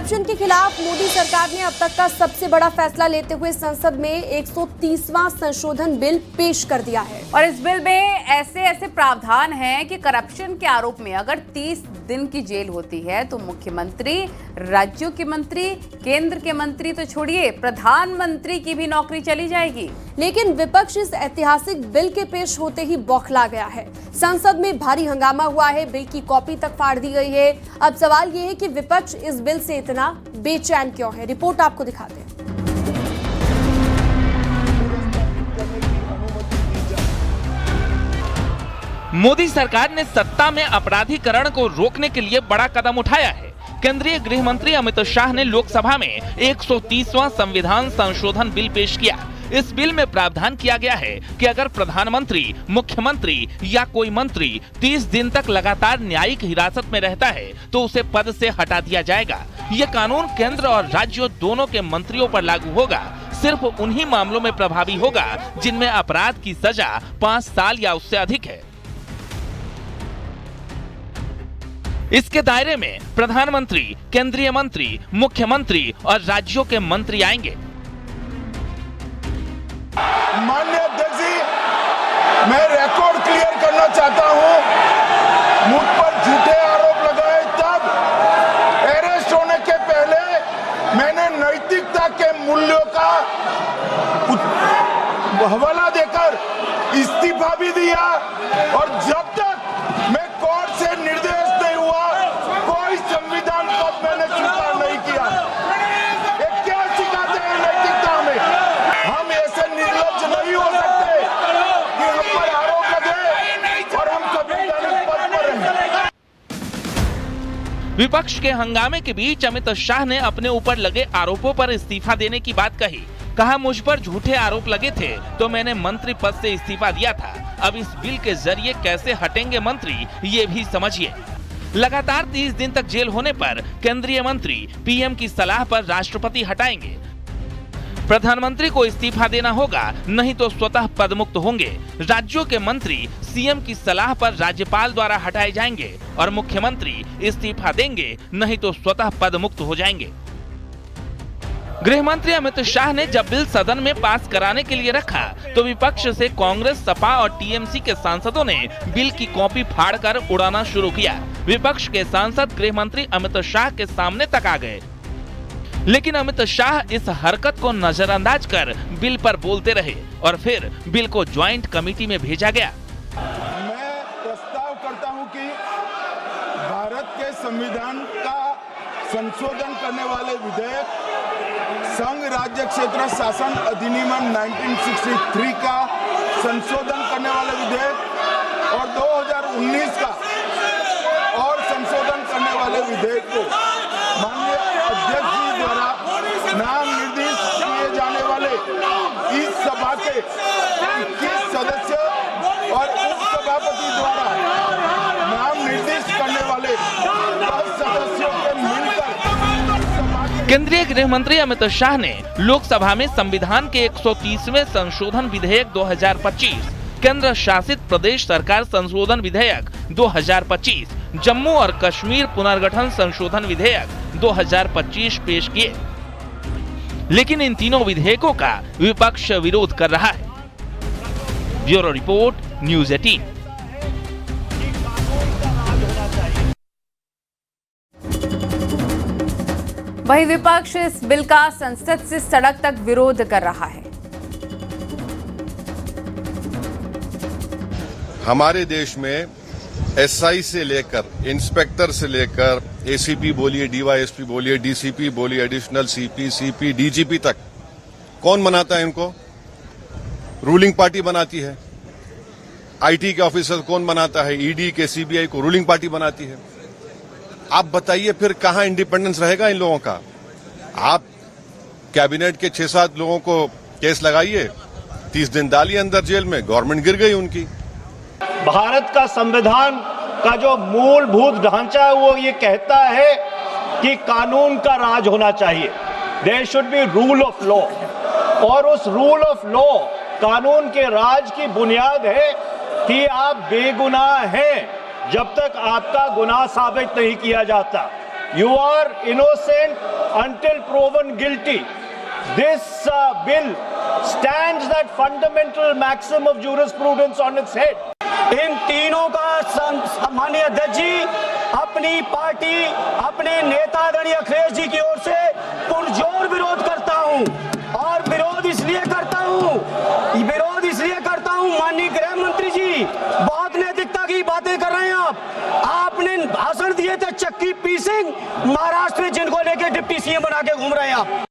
Corruption के खिलाफ मोदी सरकार ने अब तक का सबसे बड़ा फैसला लेते हुए संसद में 130वां संशोधन बिल पेश कर दिया है। और इस बिल में ऐसे प्रावधान हैं कि करप्शन के आरोप में अगर 30 दिन की जेल होती है तो मुख्यमंत्री, राज्यों के मंत्री, केंद्र के मंत्री तो छोड़िए, प्रधानमंत्री की भी नौकरी चली जाएगी। लेकिन विपक्ष इस ऐतिहासिक बिल के पेश होते ही बौखला गया है। संसद में भारी हंगामा हुआ है, बिल की कॉपी तक फाड़ दी गई है। अब सवाल ये है कि विपक्ष इस बिल से इतना बेचैन क्यों है। रिपोर्ट आपको दिखाते हैं। मोदी सरकार ने सत्ता में अपराधीकरण को रोकने के लिए बड़ा कदम उठाया है। केंद्रीय गृह मंत्री अमित शाह ने लोकसभा में 130वां संविधान संशोधन बिल पेश किया। इस बिल में प्रावधान किया गया है कि अगर प्रधानमंत्री, मुख्यमंत्री या कोई मंत्री 30 दिन तक लगातार न्यायिक हिरासत में रहता है तो उसे पद से हटा दिया जाएगा। ये कानून केंद्र और राज्यों दोनों के मंत्रियों पर लागू होगा। सिर्फ उन्हीं मामलों में प्रभावी होगा जिनमें अपराध की सजा 5 साल या उससे अधिक है। इसके दायरे में प्रधानमंत्री, केंद्रीय मंत्री, मुख्यमंत्री और राज्यों के मंत्री आएंगे। माननीय अध्यक्ष जी, मैं रिकॉर्ड क्लियर करना चाहता हूं। मुझ पर झूठे आरोप लगाए तब अरेस्ट होने के पहले मैंने नैतिकता के मूल्यों का हवाला देकर इस्तीफा भी दिया और जब तक मैं कोर्ट से निर्देश नहीं हुआ कोई संविधान पद मैंने स्वीकार नहीं किया। ये क्या सिखाते हैं नैतिकता में? हम ऐसे निर्लज्ज नहीं हो सकते कि हम पर आरोप लगे और हम संवैधानिक पद पर रहें। विपक्ष के हंगामे के बीच अमित शाह ने अपने ऊपर लगे आरोपों पर इस्तीफा देने की बात कही। कहा, मुझ पर झूठे आरोप लगे थे तो मैंने मंत्री पद से इस्तीफा दिया था। अब इस बिल के जरिए कैसे हटेंगे मंत्री, ये भी समझिए। लगातार 30 दिन तक जेल होने पर केंद्रीय मंत्री पीएम की सलाह पर राष्ट्रपति हटाएंगे। प्रधानमंत्री को इस्तीफा देना होगा, नहीं तो स्वतः पदमुक्त होंगे। राज्यों के मंत्री सीएम की सलाह पर राज्यपाल द्वारा हटाए जाएंगे और मुख्यमंत्री इस्तीफा देंगे, नहीं तो स्वतः पदमुक्त हो जाएंगे। गृह मंत्री अमित शाह ने जब बिल सदन में पास कराने के लिए रखा तो विपक्ष से कांग्रेस, सपा और टीएमसी के सांसदों ने बिल की कॉपी फाड़कर उड़ाना शुरू किया। विपक्ष के सांसद गृह मंत्री अमित शाह के सामने तक आ गए, लेकिन अमित शाह इस हरकत को नजरअंदाज कर बिल पर बोलते रहे और फिर बिल को ज्वाइंट कमेटी में भेजा गया। मैं प्रस्ताव करता हूं कि भारत के संविधान का संशोधन करने वाले विधेयक, संघ राज्य क्षेत्र शासन अधिनियम 1963 का संशोधन करने वाले विधेयक और 2019 का और संशोधन करने वाले विधेयक को माननीय अध्यक्ष जी द्वारा नाम निर्देशित किए जाने वाले इस सभा के 21 सदस्य और उपसभापति द्वारा नाम निर्देशित करने वाले 10 सदस्यों के मिलकर केंद्रीय गृह मंत्री अमित शाह ने लोकसभा में संविधान के 130वें संशोधन विधेयक 2025, केंद्र शासित प्रदेश सरकार संशोधन विधेयक 2025, जम्मू और कश्मीर पुनर्गठन संशोधन विधेयक 2025 पेश किए। लेकिन इन तीनों विधेयकों का विपक्ष विरोध कर रहा है। Bureau report, news 18। वही विपक्ष इस बिल का संसद से सड़क तक विरोध कर रहा है। हमारे देश में एसआई से लेकर, इंस्पेक्टर से लेकर, एसीपी बोलिए, डीवाईएसपी बोलिए, डीसीपी बोलिए, एडिशनल सीपी, डीजीपी तक कौन बनाता है इनको? रूलिंग पार्टी बनाती है। आईटी के ऑफिसर कौन बनाता है? ईडी के, सीबीआई को रूलिंग पार्टी बनाती है। आप बताइए फिर कहां इंडिपेंडेंस रहेगा इन लोगों का? आप कैबिनेट के 6-7 लोगों को केस लगाइए, 30 दिन डालिए अंदर जेल में, गवर्नमेंट गिर गई उनकी। भारत का संविधान का जो मूलभूत ढांचा है वो ये कहता है कि कानून का राज होना चाहिए। There should be rule of law, और उस रूल ऑफ लॉ, कानून के राज की बुनियाद है कि आप बेगुनाह हैं जब तक आपका गुनाह साबित नहीं किया जाता। You are innocent until proven guilty. This bill stands that fundamental maxim of jurisprudence on its head. इन तीनों का माननीय अध्यक्ष जी अपनी पार्टी अपने नेता आदरणीय अखिलेश जी की ओर से पुरजोर विरोध करता हूं और विरोध इसलिए करता हूं माननीय गृह मंत्री जी बहुत नैतिकता की बातें कर रहे हैं आपने भाषण दिए थे चक्की पी सिंह महाराष्ट्र में जिनको लेके डिप्टी सीएम बना के घूम रहे हैं आप।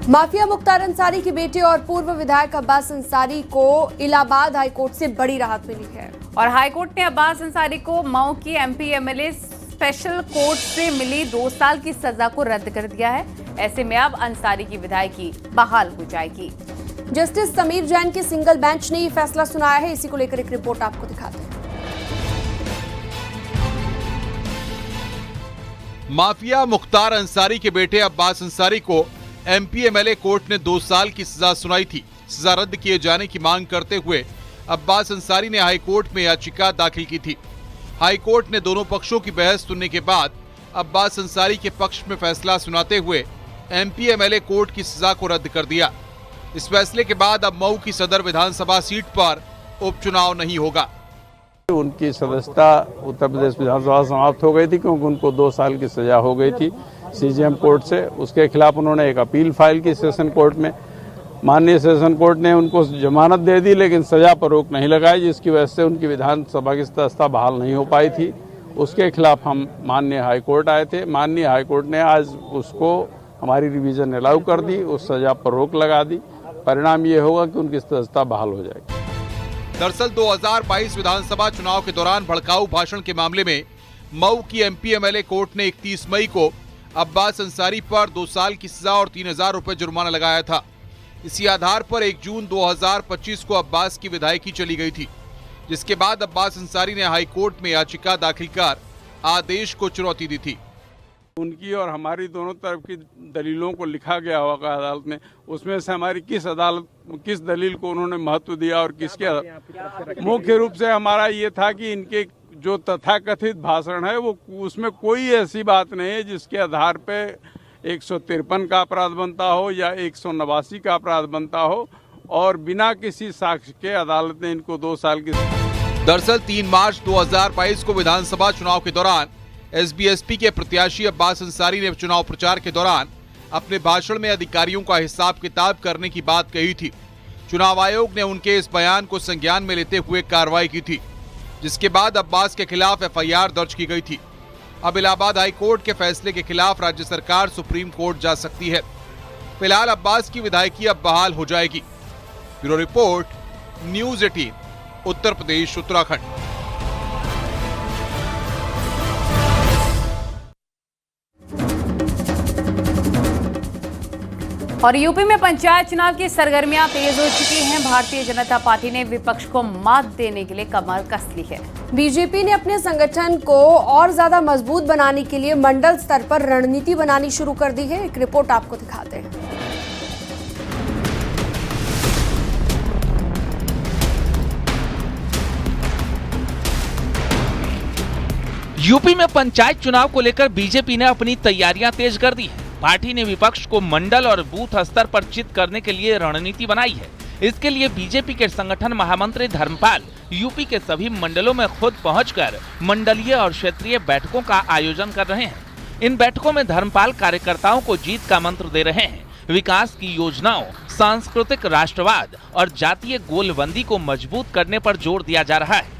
माफिया मुख्तार अंसारी के बेटे और पूर्व विधायक अब्बास अंसारी को इलाहाबाद हाईकोर्ट से बड़ी राहत मिली है और हाईकोर्ट ने अब्बास अंसारी को मऊ की एमपी एमएलए स्पेशल कोर्ट से मिली 2 साल की सजा को रद्द कर दिया है। ऐसे में अब अंसारी की विधायकी बहाल हो जाएगी। जस्टिस समीर जैन के सिंगल बेंच ने ये फैसला सुनाया है। इसी को लेकर एक रिपोर्ट आपको दिखाते हैं। माफिया मुख्तार अंसारी के बेटे अब्बास अंसारी को एमपी एमएलए कोर्ट ने 2 साल की सजा सुनाई थी। सजा रद्द किए जाने की मांग करते हुए अब्बास अंसारी ने हाईकोर्ट में याचिका दाखिल की थी। हाईकोर्ट ने दोनों पक्षों की बहस सुनने के बाद अब्बास अंसारी के पक्ष में फैसला सुनाते हुए एमपी एमएलए कोर्ट की सजा को रद्द कर दिया। इस फैसले के बाद अब मऊ की सदर विधानसभा सीट पर उपचुनाव नहीं होगा। उनकी सदस्यता उत्तर प्रदेश विधानसभा समाप्त हो गई थी क्योंकि उनको 2 साल की सजा हो गई थी सीजेएम कोर्ट से। उसके खिलाफ उन्होंने एक अपील फाइल की सेशन कोर्ट में। माननीय सेशन कोर्ट ने उनको जमानत दे दी लेकिन सजा पर रोक नहीं लगाई, जिसकी वजह से उनकी विधानसभा की सदस्यता बहाल नहीं हो पाई थी। उसके खिलाफ हम माननीय हाईकोर्ट आए थे। माननीय हाईकोर्ट ने आज उसको हमारी रिवीजन अलाउ कर दी, उस सजा पर रोक लगा दी। परिणाम ये होगा कि उनकी सदस्यता बहाल हो जाएगी। दरअसल 2022 विधानसभा चुनाव के दौरान भड़काऊ भाषण के मामले में मऊ की एमपी एमएलए कोर्ट ने 31 मई को अब्बास अंसारी पर 2 साल की सजा और 3000 रुपए जुर्माना लगाया था। इसी आधार पर 1 जून 2025 को अब्बास की विधायकी चली गई थी, जिसके बाद अब्बास अंसारी ने हाईकोर्ट में याचिका दाखिल कर आदेश को चुनौती दी थी। उनकी और हमारी दोनों तरफ की दलीलों को लिखा गया होगा अदालत में, उसमें से हमारी किस दलील को उन्होंने महत्व दिया और किसके। मुख्य रूप से हमारा ये था कि इनके जो तथाकथित भाषण है वो उसमें कोई ऐसी बात नहीं है जिसके आधार पे 153 का अपराध बनता हो या 189 का अपराध बनता हो, और बिना किसी साक्ष्य के अदालत ने इनको 2 साल की। दरअसल 3 मार्च 2022 को विधानसभा चुनाव के दौरान एसबीएसपी के प्रत्याशी अब्बास अंसारी ने चुनाव प्रचार के दौरान अपने भाषण में अधिकारियों का हिसाब किताब करने की बात कही थी। चुनाव आयोग ने उनके इस बयान को संज्ञान में लेते हुए कार्रवाई की थी, जिसके बाद अब्बास के खिलाफ एफआईआर दर्ज की गई थी। अब इलाहाबाद हाईकोर्ट के फैसले के खिलाफ राज्य सरकार सुप्रीम कोर्ट जा सकती है। फिलहाल अब्बास की विधायकी अब बहाल हो जाएगी। Bureau report, news 18, Uttar Pradesh, Uttarakhand. और यूपी में पंचायत चुनाव की सरगर्मियां तेज हो चुकी हैं। भारतीय जनता पार्टी ने विपक्ष को मात देने के लिए कमर कस ली है। बीजेपी ने अपने संगठन को और ज्यादा मजबूत बनाने के लिए मंडल स्तर पर रणनीति बनानी शुरू कर दी है। एक रिपोर्ट आपको दिखाते हैं। यूपी में पंचायत चुनाव को लेकर बीजेपी ने अपनी तैयारियां तेज कर दी है। पार्टी ने विपक्ष को मंडल और बूथ स्तर पर चित करने के लिए रणनीति बनाई है। इसके लिए बीजेपी के संगठन महामंत्री धर्मपाल यूपी के सभी मंडलों में खुद पहुंचकर मंडलीय और क्षेत्रीय बैठकों का आयोजन कर रहे हैं। इन बैठकों में धर्मपाल कार्यकर्ताओं को जीत का मंत्र दे रहे हैं। विकास की योजनाओं, सांस्कृतिक राष्ट्रवाद और जातीय गोलबंदी को मजबूत करने पर जोर दिया जा रहा है।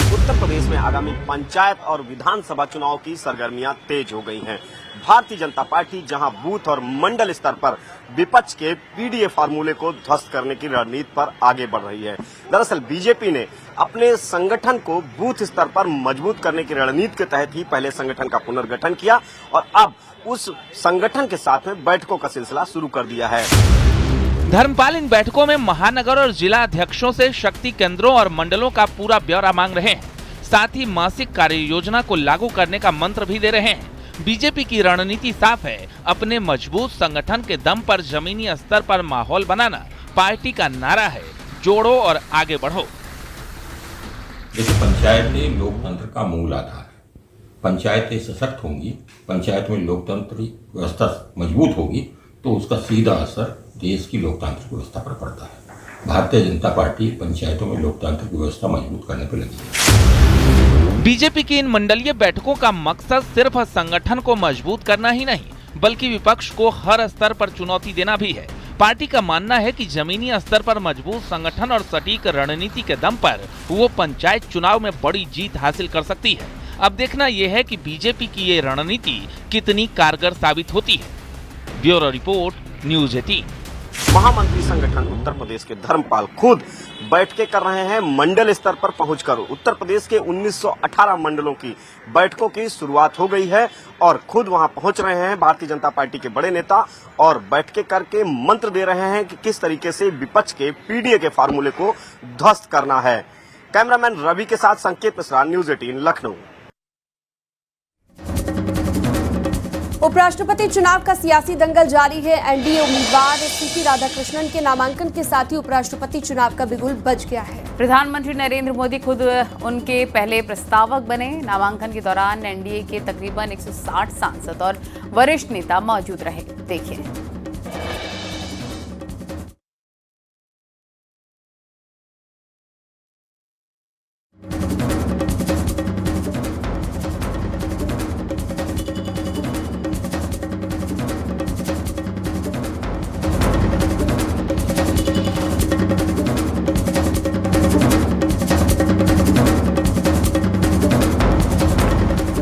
उत्तर प्रदेश में आगामी पंचायत और विधानसभा चुनाव की सरगर्मियां तेज हो गई हैं। भारतीय जनता पार्टी जहां बूथ और मंडल स्तर पर विपक्ष के पीडीए फार्मूले को ध्वस्त करने की रणनीति पर आगे बढ़ रही है। दरअसल बीजेपी ने अपने संगठन को बूथ स्तर पर मजबूत करने की रणनीति के तहत ही पहले संगठन का पुनर्गठन किया और अब उस संगठन के साथ में बैठकों का सिलसिला शुरू कर दिया है। धर्मपाल इन बैठकों में महानगर और जिला अध्यक्षों से शक्ति केंद्रों और मंडलों का पूरा ब्यौरा मांग रहे हैं। साथ ही मासिक कार्य योजना को लागू करने का मंत्र भी दे रहे हैं। बीजेपी की रणनीति साफ है, अपने मजबूत संगठन के दम पर जमीनी स्तर पर माहौल बनाना। पार्टी का नारा है, जोड़ो और आगे बढ़ो। देखिए, पंचायतें लोकतंत्र का मूल आधार है। पंचायतें सशक्त होंगी, पंचायत में लोकतंत्र व्यवस्था मजबूत होगी, तो उसका सीधा असर देश की लोकतांत्रिक व्यवस्था पर पड़ता है। भारतीय जनता पार्टी पंचायतों में लोकतांत्रिक व्यवस्था मजबूत करने पर लगी है। बीजेपी की इन मंडलीय बैठकों का मकसद सिर्फ संगठन को मजबूत करना ही नहीं, बल्कि विपक्ष को हर स्तर पर चुनौती देना भी है। पार्टी का मानना है कि जमीनी स्तर पर मजबूत संगठन और सटीक रणनीति के दम पर वो पंचायत चुनाव में बड़ी जीत हासिल कर सकती है। अब देखना यह है कि बीजेपी की ये रणनीति कितनी कारगर साबित होती है। Bureau report, news 18। महामंत्री संगठन उत्तर प्रदेश के धर्मपाल खुद बैठकें कर रहे हैं। मंडल स्तर पर पहुंचकर उत्तर प्रदेश के 1918 मंडलों की बैठकों की शुरुआत हो गई है और खुद वहां पहुंच रहे हैं भारतीय जनता पार्टी के बड़े नेता और बैठकें करके मंत्र दे रहे हैं कि किस तरीके से विपक्ष के पीडीए के फार्मूले को ध्वस्त करना है। कैमरामैन रवि के साथ संकेत मिश्रा, न्यूज़ 18 लखनऊ। उपराष्ट्रपति चुनाव का सियासी दंगल जारी है। एनडीए उम्मीदवार सीपी राधाकृष्णन के नामांकन के साथ ही उपराष्ट्रपति चुनाव का बिगुल बज गया है। प्रधानमंत्री नरेंद्र मोदी खुद उनके पहले प्रस्तावक बने। नामांकन के दौरान एनडीए के तकरीबन 160 सांसद और वरिष्ठ नेता मौजूद रहे। देखिए।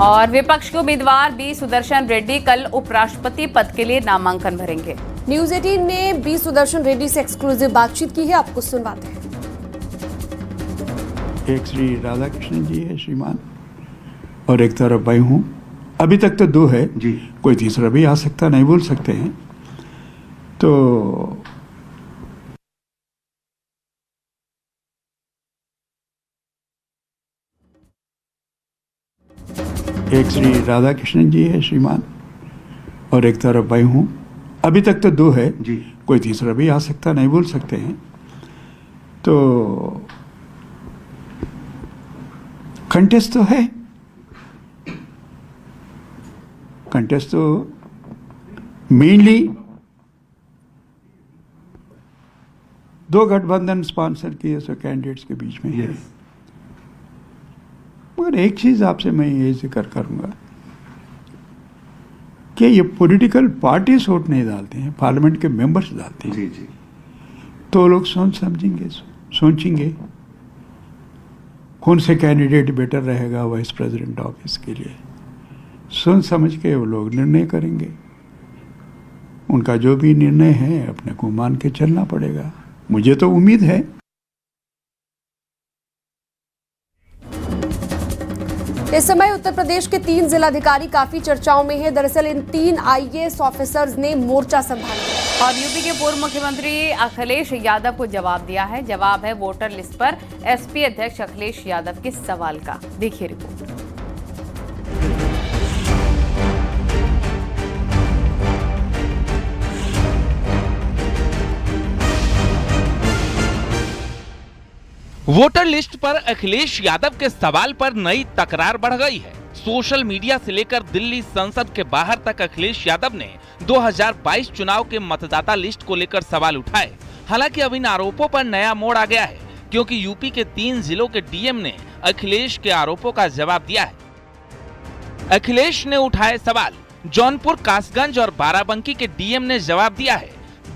और विपक्ष के उम्मीदवार बी सुदर्शन रेड्डी कल उपराष्ट्रपति पद के लिए नामांकन भरेंगे। न्यूज़ 18 ने बी सुदर्शन रेड्डी से एक्सक्लूसिव बातचीत की है, आपको सुनवाते हैं। एक श्री राधाकृष्णन जी है श्रीमान, और एक तरफ मैं हूँ। अभी तक तो दो है जी, कोई तीसरा भी आ सकता, नहीं बोल सकते हैं। तो एक श्री राधाकृष्णन जी है श्रीमान, और एक तरफ मैं हूँ। अभी तक तो दो है जी, कोई तीसरा भी आ सकता, नहीं बोल सकते हैं। तो कंटेस्ट तो है, कंटेस्ट तो मेनली दो गठबंधन स्पॉन्सर किए सो कैंडिडेट्स के बीच में है। मगर एक चीज आपसे मैं ये जिक्र करूंगा कि ये पॉलिटिकल पार्टीज वोट नहीं डालते हैं, पार्लियामेंट के मेंबर्स डालते हैं। जी जी। तो लोग समझेंगे, सोचेंगे कौन से कैंडिडेट बेटर रहेगा वाइस प्रेसिडेंट ऑफिस के लिए। सोच समझ के वो लोग निर्णय करेंगे। उनका जो भी निर्णय है अपने को मान के चलना पड़ेगा। मुझे तो उम्मीद है। इस समय उत्तर प्रदेश के 3 जिलाधिकारी काफी चर्चाओं में हैं। दरअसल इन 3 आईएएस ऑफिसर्स ने मोर्चा संभाल लिया और यूपी के पूर्व मुख्यमंत्री अखिलेश यादव को जवाब दिया है। जवाब है वोटर लिस्ट पर एसपी अध्यक्ष अखिलेश यादव के सवाल का। देखिए रिपोर्ट। वोटर लिस्ट पर अखिलेश यादव के सवाल पर नई तकरार बढ़ गई है। सोशल मीडिया से लेकर दिल्ली संसद के बाहर तक अखिलेश यादव ने 2022 चुनाव के मतदाता लिस्ट को लेकर सवाल उठाए। हालांकि अब इन आरोपों पर नया मोड़ आ गया है, क्योंकि यूपी के 3 जिलों के डीएम ने अखिलेश के आरोपों का जवाब दिया है। अखिलेश ने उठाए सवाल। जौनपुर, कासगंज और बाराबंकी के डीएम ने जवाब दिया है।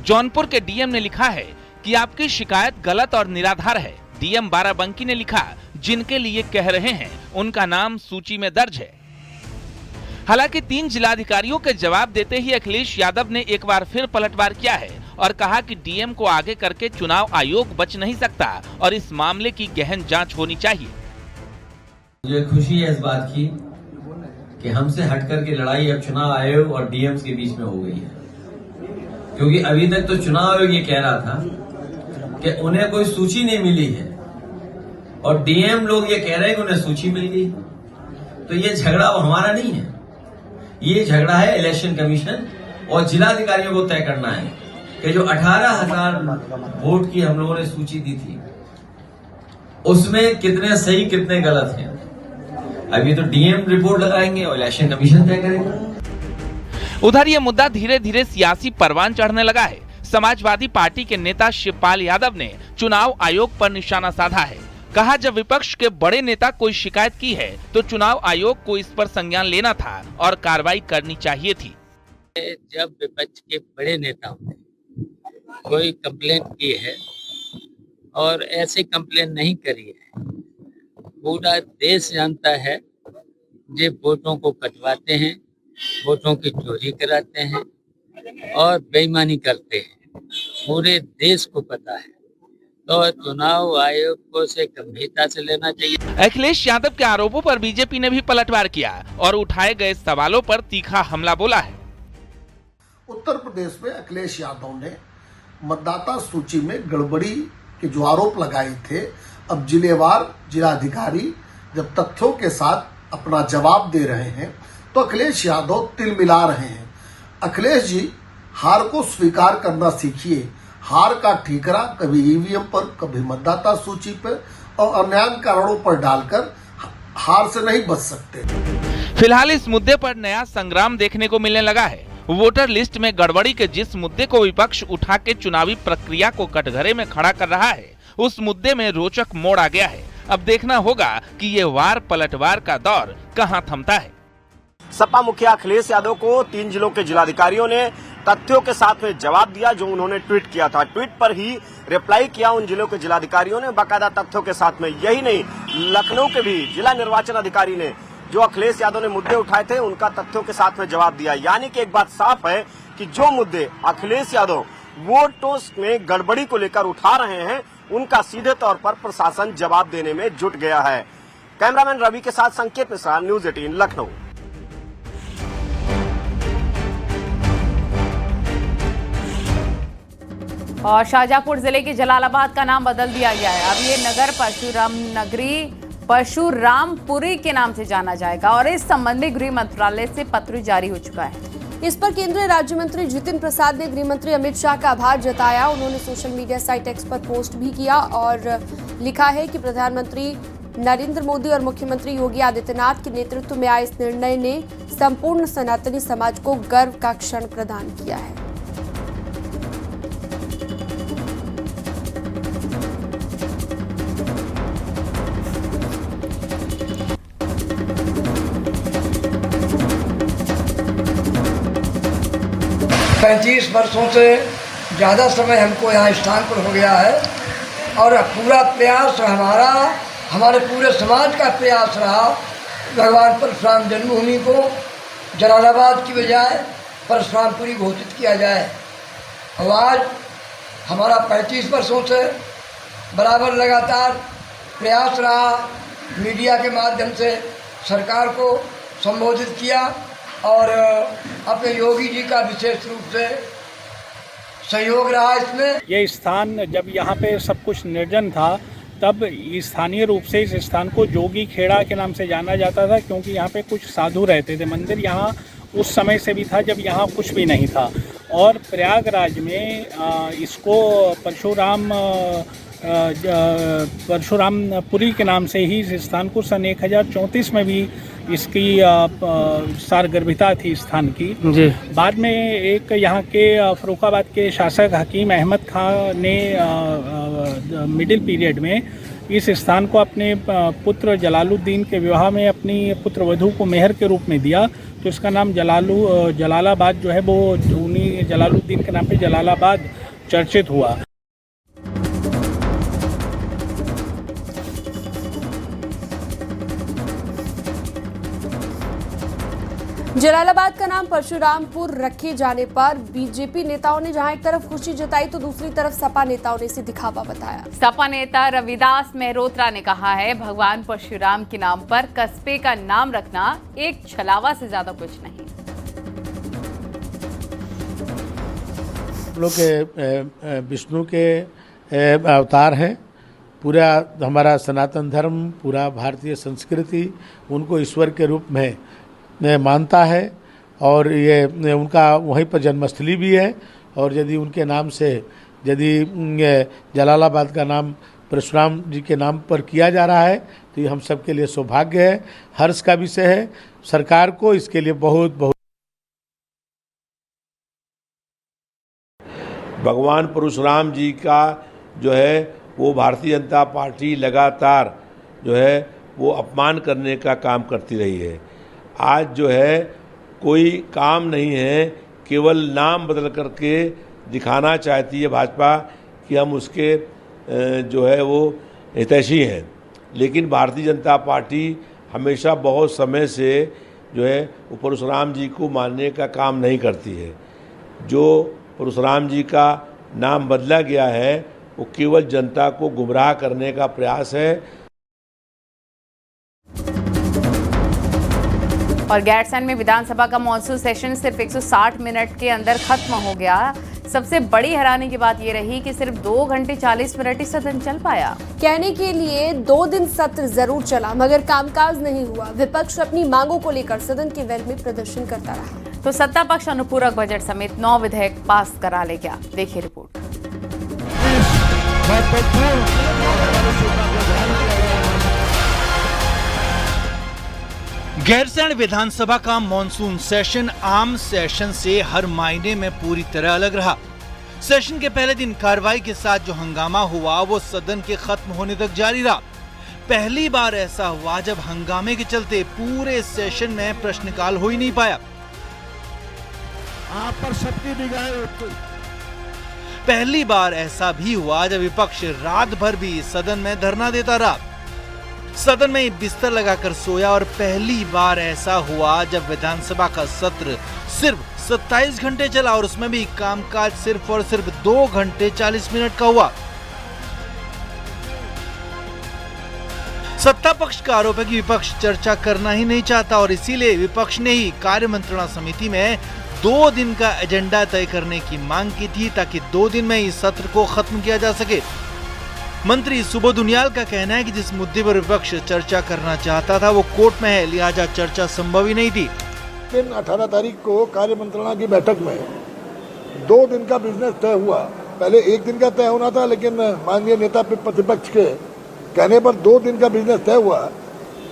जौनपुर के डीएम ने लिखा है कि आपकी शिकायत गलत और निराधार है। डीएम बाराबंकी ने लिखा, जिनके लिए कह रहे हैं उनका नाम सूची में दर्ज है। हालांकि 3 जिलाधिकारियों के जवाब देते ही अखिलेश यादव ने एक बार फिर पलटवार किया है और कहा कि डीएम को आगे करके चुनाव आयोग बच नहीं सकता और इस मामले की गहन जांच होनी चाहिए। मुझे खुशी है इस बात की कि हमसे हटकर के लड़ाई अब चुनाव आयोग और डीएम के बीच में हो गई है, क्योंकि अभी तक तो चुनाव आयोग ये कह रहा था कि उन्हें कोई सूची नहीं मिली है और डीएम लोग ये कह रहे हैं कि उन्हें सूची मिल गई। तो ये झगड़ा वो हमारा नहीं है, ये झगड़ा है इलेक्शन कमीशन और जिलाधिकारियों को तय करना है कि जो 18,000 वोट की हम लोगों ने सूची दी थी उसमें कितने सही कितने गलत हैं अभी तो डीएम रिपोर्ट लगाएंगे और इलेक्शन कमीशन तय करेगा। उधर ये मुद्दा धीरे धीरे सियासी परवान चढ़ने लगा है। समाजवादी पार्टी के नेता शिवपाल यादव ने चुनाव आयोग पर निशाना साधा है। कहा, जब विपक्ष के बड़े नेता कोई शिकायत की है तो चुनाव आयोग को इस पर संज्ञान लेना था और कार्रवाई करनी चाहिए थी। जब विपक्ष के बड़े नेताओं ने कोई कंप्लेंट की है और ऐसी कंप्लेंट नहीं करी है, पूरा देश जानता है ये वोटों को कटवाते हैं, वोटों की चोरी कराते हैं और बेईमानी करते हैं, पूरे देश को पता है। तो चुनाव आयोग को से गंभीरता से लेना चाहिए। अखिलेश यादव के आरोपों पर बीजेपी ने भी पलटवार किया और उठाए गए सवालों पर तीखा हमला बोला है। उत्तर प्रदेश में अखिलेश यादव ने मतदाता सूची में गड़बड़ी के जो आरोप लगाए थे, अब जिलेवार जिलाधिकारी जब तथ्यों के साथ अपना जवाब दे रहे हैं तो अखिलेश यादव तिल मिला रहे हैं। अखिलेश जी, हार को स्वीकार करना सीखिए। हार का ठीकरा कभी ईवीएम पर, कभी मतदाता सूची पर और अन्य कारणों पर डालकर हार से नहीं बच सकते। फिलहाल इस मुद्दे पर नया संग्राम देखने को मिलने लगा है। वोटर लिस्ट में गड़बड़ी के जिस मुद्दे को विपक्ष उठा के चुनावी प्रक्रिया को कटघरे में खड़ा कर रहा है, उस मुद्दे में रोचक मोड़ आ गया है। अब देखना होगा कि ये वार पलटवार का दौर कहां थमता है। सपा मुखिया अखिलेश यादव को 3 जिलों के जिलाधिकारियों ने तथ्यों के साथ में जवाब दिया जो उन्होंने ट्वीट किया था। ट्वीट पर ही रिप्लाई किया उन जिलों के जिलाधिकारियों ने बाकायदा तथ्यों के साथ में। यही नहीं, लखनऊ के भी जिला निर्वाचन अधिकारी ने जो अखिलेश यादव ने मुद्दे उठाए थे उनका तथ्यों के साथ में जवाब दिया। यानी कि एक बात साफ है कि जो मुद्दे अखिलेश यादव वोटों में गड़बड़ी को लेकर उठा रहे हैं उनका सीधे तौर पर प्रशासन जवाब देने में जुट गया है। कैमरामैन रवि के साथ संकेत मिश्रा, न्यूज 18 लखनऊ। और शाहजहांपुर जिले के जलालाबाद का नाम बदल दिया गया है। अब ये नगर परशुराम नगरी परशुरामपुरी के नाम से जाना जाएगा और इस संबंध में गृह मंत्रालय से पत्र जारी हो चुका है। इस पर केंद्रीय राज्य मंत्री जितिन प्रसाद ने गृह मंत्री अमित शाह का आभार जताया। उन्होंने सोशल मीडिया साइट एक्स पर पोस्ट भी किया और लिखा है कि प्रधानमंत्री नरेंद्र मोदी और मुख्यमंत्री योगी आदित्यनाथ के नेतृत्व में आए इस निर्णय ने संपूर्ण सनातनी समाज को गर्व का क्षण प्रदान किया है। पैंतीस वर्षों से ज़्यादा समय हमको यहाँ स्थान पर हो गया है और पूरा प्रयास हमारे पूरे समाज का प्रयास रहा भगवान परशुराम जन्मभूमि को जलालाबाद की बजाय परशुरामपुरी घोषित किया जाए। और आज हमारा 35 वर्षों से बराबर लगातार प्रयास रहा, मीडिया के माध्यम से सरकार को संबोधित किया और अपने योगी जी का विशेष रूप से सहयोग रहा इसमें। ये स्थान जब यहाँ पे सब कुछ निर्जन था तब स्थानीय रूप से इस स्थान को जोगी खेड़ा के नाम से जाना जाता था, क्योंकि यहाँ पे कुछ साधु रहते थे। मंदिर यहाँ उस समय से भी था जब यहाँ कुछ भी नहीं था। और प्रयागराज में इसको परशुरामपुरी के नाम से ही इस स्थान को सन 1034 में भी इसकी सारगर्भिता थी स्थान की जी। बाद में एक यहाँ के फर्रुखाबाद के शासक हकीम अहमद खान ने मिडिल पीरियड में इस स्थान को अपने पुत्र जलालुद्दीन के विवाह में अपनी पुत्र वधू को मेहर के रूप में दिया, तो इसका नाम जलालाबाद जो है वो उन्हीं जलालुद्दीन के नाम पे जलालाबाद चर्चित हुआ। जलालाबाद का नाम परशुरामपुर रखे जाने पर बीजेपी नेताओं ने जहां एक तरफ खुशी जताई तो दूसरी तरफ सपा नेताओं ने इसे दिखावा बताया। सपा नेता रविदास मेहरोत्रा ने कहा है, भगवान परशुराम के नाम पर कस्बे का नाम रखना एक छलावा से ज्यादा कुछ नहीं। लोग के विष्णु के अवतार हैं। पूरा हमारा सनातन धर्म, पूरा भारतीय संस्कृति उनको ईश्वर के रूप में मानता है और ये उनका वहीं पर जन्मस्थली भी है। और यदि उनके नाम से यदि जलालाबाद का नाम परशुराम जी के नाम पर किया जा रहा है, तो ये हम सबके लिए सौभाग्य है, हर्ष का विषय है। सरकार को इसके लिए बहुत बहुत भगवान परशुराम जी का जो है वो भारतीय जनता पार्टी लगातार जो है वो अपमान करने का काम करती रही है। आज जो है कोई काम नहीं है, केवल नाम बदल करके दिखाना चाहती है भाजपा कि हम उसके जो है वो हितैषी हैं, लेकिन भारतीय जनता पार्टी हमेशा बहुत समय से जो है वो परशुराम जी को मानने का काम नहीं करती है। जो परशुराम जी का नाम बदला गया है वो केवल जनता को गुमराह करने का प्रयास है। और गैरसैंण में विधानसभा का मॉनसून सेशन सिर्फ 160 मिनट के अंदर खत्म हो गया। सबसे बड़ी हैरानी की बात यह रही कि सिर्फ 2 घंटे 40 मिनट ही सदन चल पाया। कहने के लिए 2 दिन सत्र जरूर चला, मगर कामकाज नहीं हुआ। विपक्ष अपनी मांगों को लेकर सदन के वेल में प्रदर्शन करता रहा। तो सत्ता पक्ष अनुपूरक बजट समेत 9 विधेयक पास करा ले गया। देखिए रिपोर्ट। गैरसैंण विधानसभा का मॉनसून सेशन आम सेशन से हर मायने में पूरी तरह अलग रहा। सेशन के पहले दिन कार्रवाई के साथ जो हंगामा हुआ वो सदन के खत्म होने तक जारी रहा। पहली बार ऐसा हुआ जब हंगामे के चलते पूरे सेशन में प्रश्नकाल हो ही नहीं पाया। आप पर सबकी निगाहें। पहली बार ऐसा भी हुआ जब विपक्ष रात भर भी सदन में धरना देता रहा, सदन में बिस्तर लगाकर सोया। और पहली बार ऐसा हुआ जब विधानसभा का सत्र सिर्फ 27 घंटे चला और उसमें भी कामकाज सिर्फ और सिर्फ 2 घंटे 40 मिनट का हुआ। सत्ता पक्ष का आरोप है कि विपक्ष चर्चा करना ही नहीं चाहता और इसीलिए विपक्ष ने ही कार्य मंत्रणा समिति में 2 दिन का एजेंडा तय करने की मांग की थी ताकि 2 दिन में इस सत्र को खत्म किया जा सके। मंत्री सुबोध उनियाल का कहना है कि जिस मुद्दे पर विपक्ष चर्चा करना चाहता था वो कोर्ट में है, लिहाजा चर्चा संभव ही नहीं थी। 18 तारीख को कार्य मंत्रणा की बैठक में 2 दिन का बिजनेस तय हुआ। पहले 1 दिन का तय होना था, लेकिन माननीय नेता प्रतिपक्ष के कहने पर 2 दिन का बिजनेस तय हुआ।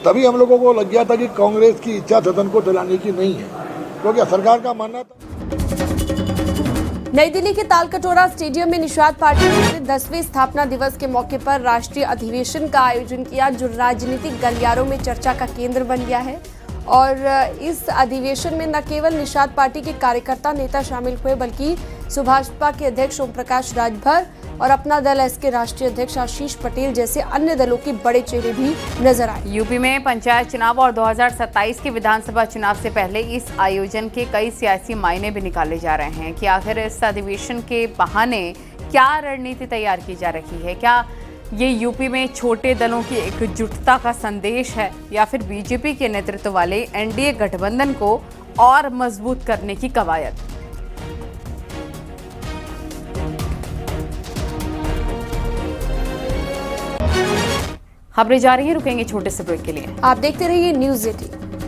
तभी हम लोगों को लग गया था कि कांग्रेस की इच्छा सदन को चलाने की नहीं है, क्योंकि सरकार का मानना था। नई दिल्ली के तालकटोरा स्टेडियम में निषाद पार्टी ने 10वें स्थापना दिवस के मौके पर राष्ट्रीय अधिवेशन का आयोजन किया, जो राजनीतिक गलियारों में चर्चा का केंद्र बन गया है। और इस अधिवेशन में न केवल निषाद पार्टी के कार्यकर्ता नेता शामिल हुए, बल्कि सुभाषपा के अध्यक्ष ओम प्रकाश राजभर और अपना दल एस के राष्ट्रीय अध्यक्ष आशीष पटेल जैसे अन्य दलों के बड़े चेहरे भी नजर आए। यूपी में पंचायत चुनाव और 2027 के विधानसभा चुनाव से पहले इस आयोजन के कई सियासी मायने भी निकाले जा रहे हैं कि आखिर इस अधिवेशन के बहाने क्या रणनीति तैयार की जा रही है। क्या ये यूपी में छोटे दलों की एकजुटता का संदेश है या फिर बीजेपी के नेतृत्व वाले एनडीए गठबंधन को और मजबूत करने की कवायद। खबरें जा रही है, रुकेंगे छोटे से ब्रेक के लिए। आप देखते रहिए न्यूज़ 18।